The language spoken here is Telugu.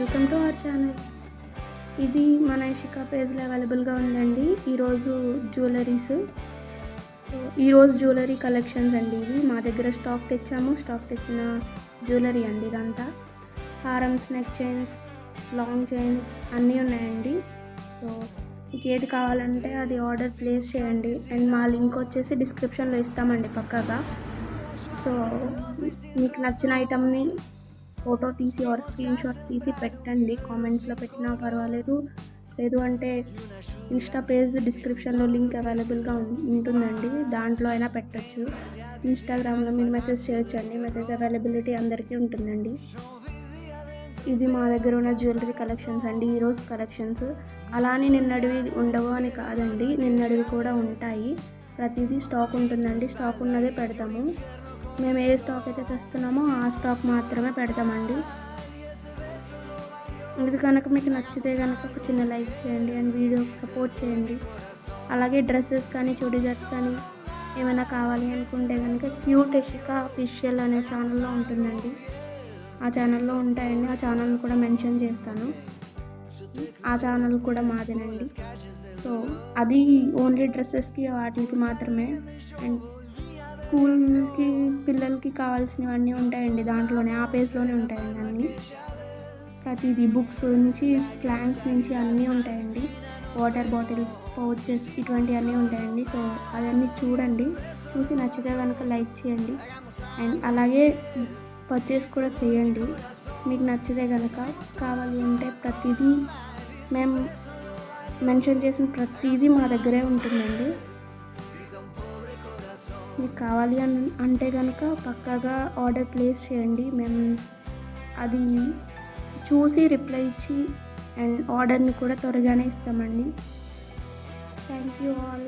Welcome to our channel. ఇది మన ఇషికా పేజ్లో అవైలబుల్గా ఉందండి. ఈరోజు జ్యువెలరీ కలెక్షన్స్ అండి. ఇవి మా దగ్గర స్టాక్ తెచ్చిన జ్యువెలరీ అండి. ఇదంతా హారమ్స్, నెక్ చైన్స్, లాంగ్ చైన్స్ అన్నీ ఉన్నాయండి. సో మీకు ఏది కావాలంటే అది ఆర్డర్ ప్లేస్ చేయండి. అండ్ మా లింక్ వచ్చేసి డిస్క్రిప్షన్లో ఇస్తామండి పక్కాగా. సో మీకు నచ్చిన ఐటమ్ని ఫోటో తీసి ఆర్ స్క్రీన్ షాట్ తీసి పెట్టండి. కామెంట్స్లో పెట్టినా పర్వాలేదు, లేదు అంటే ఇన్స్టా పేజ్ డిస్క్రిప్షన్లో లింక్ అవైలబుల్గా ఉంటుందండి, దాంట్లో అయినా పెట్టచ్చు. ఇన్స్టాగ్రామ్లో మీరు మెసేజ్ చేయొచ్చండి, మెసేజ్ అవైలబిలిటీ అందరికీ ఉంటుందండి. ఇది మా దగ్గర ఉన్న జ్యువెలరీ కలెక్షన్స్ అండి, ఈరోజు కలెక్షన్స్. అలానే నిన్నటివి ఉండవు అని కాదండి, నిన్నటివి కూడా ఉంటాయి. ప్రతిదీ స్టాక్ ఉంటుందండి, స్టాక్ ఉన్నదే పెడతాము. మేము ఏ స్టాక్ అయితే తెస్తున్నామో ఆ స్టాక్ మాత్రమే పెడతామండి. ఇది కనుక మీకు నచ్చితే కనుక ఒక చిన్న లైక్ చేయండి అండ్ వీడియోకి సపోర్ట్ చేయండి. అలాగే డ్రెస్సెస్ కానీ చుడిదార్స్ కానీ ఏమైనా కావాలి అనుకుంటే కనుక క్యూట్ ఇషికా అఫీషియల్ అనే ఛానల్లో ఉంటుందండి. ఆ ఛానల్లో ఉంటాయండి, ఆ ఛానల్ కూడా మెన్షన్ చేస్తాను. ఆ ఛానల్ కూడా మాదేనండి. సో అది ఓన్లీ డ్రెస్సెస్కి వాటికి మాత్రమే. అండ్ స్కూల్కి పిల్లలకి కావాల్సినవన్నీ ఉంటాయండి, దాంట్లోనే ఆ పేజ్లోనే ఉంటాయండి అన్నీ. ప్రతిదీ బుక్స్ నుంచి ప్లాంక్స్ నుంచి అన్నీ ఉంటాయండి. వాటర్ బాటిల్స్, పౌచెస్ ఇటువంటివన్నీ ఉంటాయండి. సో అవన్నీ చూడండి, చూసి నచ్చితే కనుక లైక్ చేయండి అండ్ అలాగే పర్చేస్ కూడా చేయండి. మీకు నచ్చితే కనుక కావాలి అంటే ప్రతిదీ మేము మెన్షన్ చేసిన ప్రతిదీ మా దగ్గరే ఉంటుందండి. మీకు కావాలి అంటే కనుక పక్కాగా ఆర్డర్ ప్లేస్ చేయండి. మేము అది చూసి రిప్లై ఇచ్చి అండ్ ఆర్డర్ని కూడా త్వరగానే ఇస్తామండి. Thank you all.